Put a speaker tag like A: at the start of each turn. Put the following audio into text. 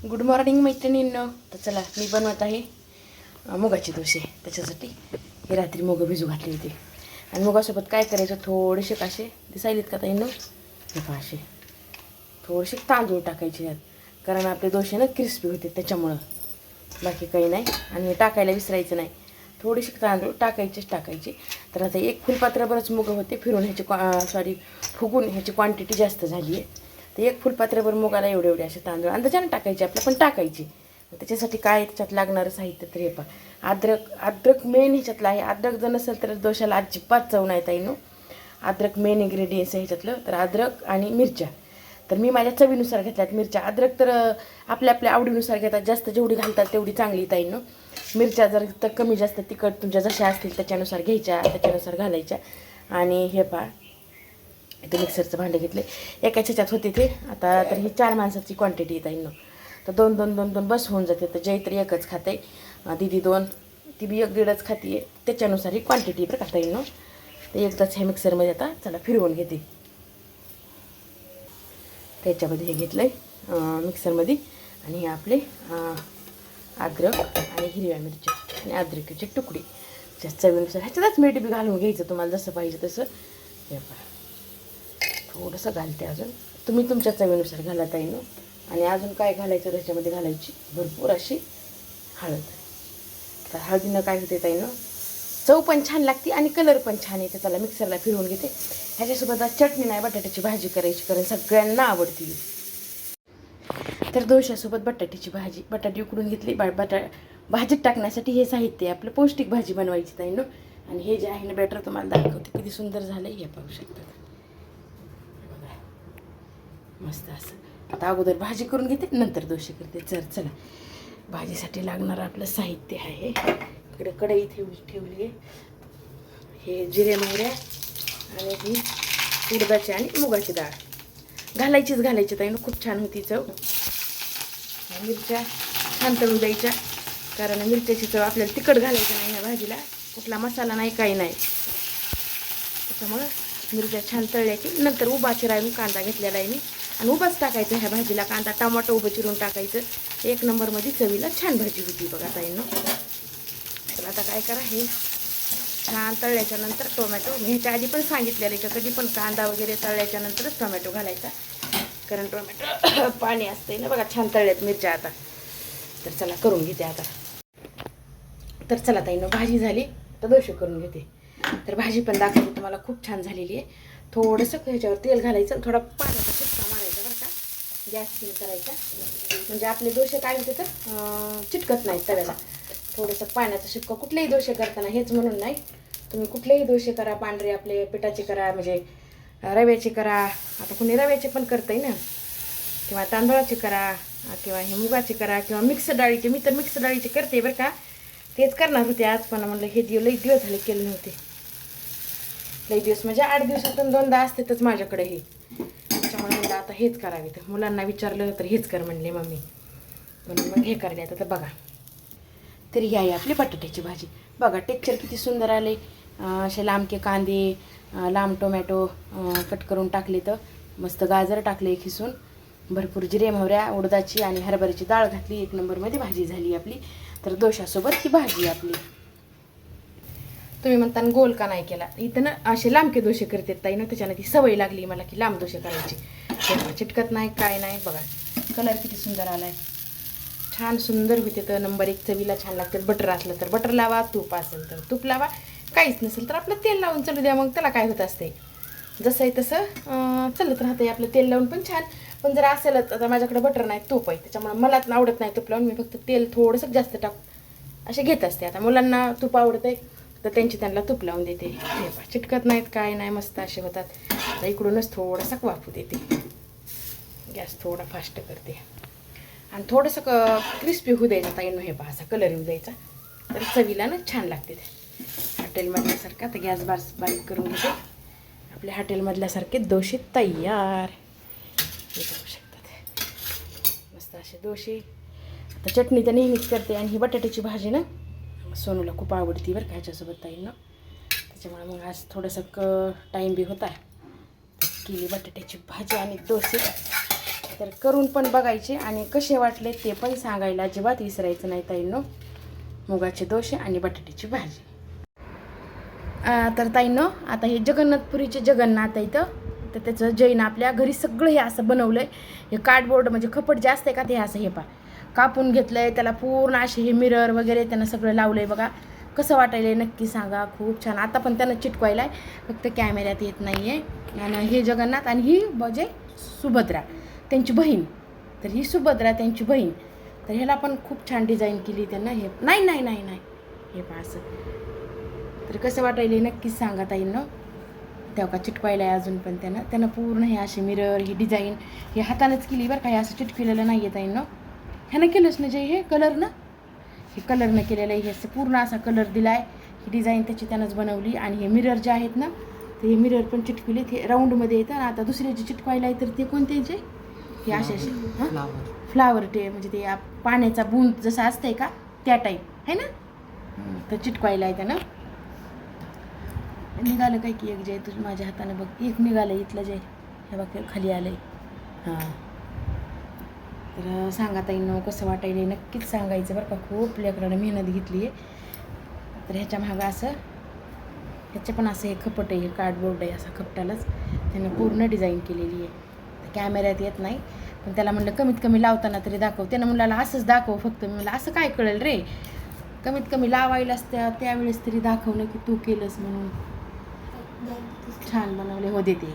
A: Good morning मैत्रिणींनो. तर चला मी बनवत आहे मुगाचे डोसे. त्याच्यासाठी हे रात्री मुगं भिजू घातली होती आणि मुगासोबत काय करायचं, थोडेसे कासे दिसायलेत का ताईंनो, हे पहा असे थोडेसे तांदूळ टाकायचे यात, कारण आपले डोसे ना क्रिस्पी होते त्याच्यामुळं, बाकी काही नाही. आणि टाकायला विसरायचं नाही, थोडेसे तांदूळ टाकायचे. तर आता एक फुलपात्राभरच मुगं होते, फिरून ह्याची फुगून ह्याची क्वांटिटी जास्त झाली आहे. तर एक फुलपात्राभर मुगाला एवढे असे तांदूळ अंदाजाने टाकायचे, आपल्या पण टाकायचे. त्याच्यासाठी काय त्याच्यात लागणारं साहित्य तर हे पहा, अद्रक मेन ह्याच्यातलं आहे. अद्रक जर नसेल तर डोशाला अजिबात चव नाही ताईंनो. अद्रक मेन इन्ग्रेडियंट्स आहे ह्याच्यातलं. तर अद्रक आणि मिरच्या, तर मी माझ्या चवीनुसार घेतल्यात मिरच्या. अद्रक तर आपल्या आवडीनुसार घेतात, जास्त जेवढी घालतात तेवढी चांगली ताईंनो. मिरच्या जर तर कमी जास्त तिखट तुमच्या जशा असतील त्याच्यानुसार घ्यायच्या, त्याच्यानुसार घालायच्या. आणि हे पहा, इथे मिक्सरचं भांडे घेतले, एका ह्याच्यात होते ते. आता तर ही 4 माणसाची क्वांटिटी आहे ताईंनो. तर दोन बस होऊन जाते. तर जैत्री एकच खाते, दीदी 2, ती बी 1-1.5 खाते, त्याच्यानुसार ही क्वांटिटी बरं का ताईंनो. तर एकदाच हे मिक्सरमध्ये आता चला फिरवून घेते. त्याच्यामध्ये हे घेतलं आहे मिक्सरमध्ये, आणि हे आपले अद्रक आणि हिरव्या मिरच्या आणि अद्रकाचे तुकडे चवीनुसार. ह्याच्यातच मीठ बी घालून घ्यायचं तुम्हाला जसं पाहिजे तसं. हे पहा थोडंसं घालते, अजून तुम्ही तुमच्या चवीनुसार घाला ताईंनो. आणि अजून काय घालायचं त्याच्यामध्ये, घालायची भरपूर अशी हळद. तर हळदीनं काय होते ताईंनो, चव पण छान लागते आणि कलर पण छान येते. त्याला मिक्सरला फिरवून घेते. ह्याच्यासोबत आज चटणी नाही, बटाट्याची भाजी करायची, कारण सगळ्यांना आवडते. तर डोशासोबत बटाट्याची भाजी, बटाटे उकडून घेतली. भाजीत टाकण्यासाठी हे साहित्य आपलं पौष्टिक भाजी बनवायची ताईंनो. आणि हे जे आहे ना बॅटर तुम्हाला दाखवते किती सुंदर झालं, हे पाहू शकता. मस्त असं. आता अगोदर भाजी करून घेते, नंतर डोसे करते. चला भाजीसाठी लागणारं आपलं साहित्य आहे, इकडे कढई ठेवली आहे. हे जिरे मोहऱ्या आणि ही उडदाची आणि मुगाची डाळ घालायची ताईंनो, खूप छान होती चव. मिरच्या छान तळून द्यायच्या, कारण मिरच्याची चव आपल्याला तिखट घालायचं नाही ह्या भाजीला, कुठला मसाला नाही काही नाही. त्याच्यामुळं मिरच्या छान तळल्याची. नंतर उभा चिरायला कांदा घेतलेला आहे मी, आणि उभाच टाकायचं ह्या भाजीला कांदा. टमाटो उभं चिरून टाकायचं, 1 नंबरमध्ये चवीला छान भाजी होती बघा ताईंनो. तर आता काय करा, हे छान तळल्याच्या नंतर टोमॅटो, मी ह्याच्या आधी पण सांगितलेलं आहे का कधी पण कांदा वगैरे तळल्याच्या नंतरच टोमॅटो घालायचा, कारण टोमॅटो पाणी असते ना बघा. छान तळल्यात मिरच्या आता. तर चला करून घेते आता. तर चला ताईंनो, भाजी झाली तर डोसे करून घेते. तर भाजी पण दाखवते तुम्हाला, खूप छान झालेली आहे. थोडंसं ह्याच्यावर तेल घालायचं, थोडा पाण्याचा शिट्टा मारायचा बरं का, गॅस सीम करायचा, म्हणजे आपले डोसे काय होते तर चिटकत नाहीत तव्याला. थोडंसं पाण्याचा शिक्का कुठलेही डोसे करताना, हेच म्हणून नाही, तुम्ही कुठलेही डोसे करा, पांढरे आपले पिठाचे करा, म्हणजे रव्याचे करा, आता कोणी रव्याचे पण करताय ना, किंवा तांदळाचे करा, किंवा हे मुगाचे करा, किंवा मिक्स डाळीचे. मी तर मिक्स डाळीचे करते बरं का, तेच करणार होते आज, पण म्हणलं हे लई दिवस झाले केले नव्हते. लई दिवस म्हणजे 8 दिवसातून 2दा असतेच माझ्याकडे हे, त्याच्यामुळे म्हणलं आता हेच करावे. तर मुलांना विचारलं तर हेच कर म्हणले मम्मी, म्हणून मग हे करले. आता तर बघा, तरी ही आहे आपली बटाट्याची भाजी. बघा टेक्चर किती सुंदर आले. असे लांबके कांदे, लांब टोमॅटो कट करून टाकले, तर मस्त गाजर टाकले खिसून, भरपूर जिरे मोहऱ्या, उडदाची आणि हरभऱ्याची डाळ घातली, 1 नंबरमध्ये भाजी झाली आपली. तर डोशासोबत ही भाजी आपली. तुम्ही म्हणता गोल का नाही केला, इथं ना असे लांबके डोसे करते ताईनं, त्याच्यानं ती सवय लागली मला की लांब डोसे करायची. चिटकत नाही काय नाही. बघा कलर किती सुंदर आलाय, छान सुंदर होते. तर नंबर 1 चवीला छान लागते. बटर असलं तर बटर लावा, तूप असेल तर तूप लावा, काहीच नसेल तर आपलं तेल लावून चालू द्या, मग त्याला काय होत असते, जसं आहे तसं चालत राहते आपलं तेल लावून पण छान. पण जर असेलच, आता माझ्याकडे बटर नाही तूप आहे, त्याच्यामुळे मला आवडत नाही तूप लावून, मी फक्त तेल थोडंसं जास्त टाक असे घेत असते. आता मुलांना तूप आवडतं आहे तर त्यांना तूप लावून देते. हे पहा चिटकत नाहीत काय नाही, मस्त असे होतात. तर इकडूनच थोडासा वाफू देते, गॅस थोडा फास्ट करते, आणि थोडंसं क्रिस्पी होऊ द्यायचा ताईंनो. हे पहा असा कलर येऊ द्यायचा, तर चवीला ना छान लागते हॉटेलमधल्यासारखं. आता गॅस बारीक करून घेते. आपले हॉटेलमधल्यासारखे डोसे तयार, हे बघू शकतात मस्त असे डोसे. आता चटणी तर नेहमीच करते, आणि ही बटाट्याची भाजी ना सोनूला खूप आवडती बरं का ह्याच्यासोबत ताईंनो, त्याच्यामुळे मग आज थोडंसं टाईम बी होता, केली बटाट्याची भाजी आणि डोसे. तर करून पण बघायचे आणि कसे वाटले ते पण सांगायला अजिबात विसरायचं नाही ताईंनो. मुगाचे दोशे आणि बटाट्याची भाजी. तर ताईंनो आता हे जगन्नाथपुरीचे जगन्नाथ आहे तर त्याचं जैन आपल्या घरी सगळं हे असं बनवलं आहे. हे कार्डबोर्ड म्हणजे खपट जे असते का ते असं हे कापून घेतलं आहे. त्याला पूर्ण असे हे मिरर वगैरे त्यांना सगळं लावलं आहे बघा. कसं वाटायला नक्की सांगा. खूप छान. आता पण त्यानं चिटकवायला आहे, फक्त कॅमेऱ्यात येत नाही आहे. आणि हे जगन्नाथ आणि ही म्हणजे सुभद्रा त्यांची बहीण. तर ही सुभद्रा त्यांची बहीण. तर ह्याला पण खूप छान डिझाईन केली त्यांना. हे नाही नाही नाही नाही हे पहा असं. तर कसं वाटायला नक्कीच सांगा ताईंनो. तेव्हा का चिटकवायला आहे अजून पण त्यानं पूर्ण हे असे मिरर ही डिझाईन हे हातानंच केली बरं का. हे असं चिटकलेलं नाही आहे ताईंनो. ह्यानं केलंच ना जे हे कलरनं हे कलरनं केलेलं आहे. हे असं पूर्ण असा कलर दिला आहे. ही डिझाईन त्याची त्यानंच बनवली. आणि हे मिरर जे आहेत ना ते हे मिरर पण चिटकवले. हे राऊंडमध्ये येतं. आता दुसरे जे चिटकवायला आहे तर ते कोणते जे हे असे हां फ्लावर ते म्हणजे ते पाण्याचा बूंद जसं असतंय का त्या टाईप आहे ना. तर चिटकवायला आहे त्यानं. निघालं काय की एक जे तुझं माझ्या हाताने बघ एक निघालं इथलं जे हे बघ खाली आलं आहे. हां तर सांगा ताईंनो कसं वाटायला नक्कीच सांगायचं बरं का. खूप लेकरानं मेहनत घेतली आहे. तर ह्याच्या मागं असं ह्याचं पण असं हे खपट आहे. हे कार्डबोर्ड आहे असा खपटालाच त्यानं पूर्ण डिझाईन केलेली आहे. कॅमेऱ्यात येत नाही पण त्याला म्हणलं कमीत कमी लावताना तरी दाखव. त्यानं म्हणलं असंच दाखव फक्त. मी म्हणलं असं काय कळेल रे, कमीत कमी लावायलाच त्यावेळेस तरी दाखवलं की तू केलंस म्हणून. छान बनवले हो देते.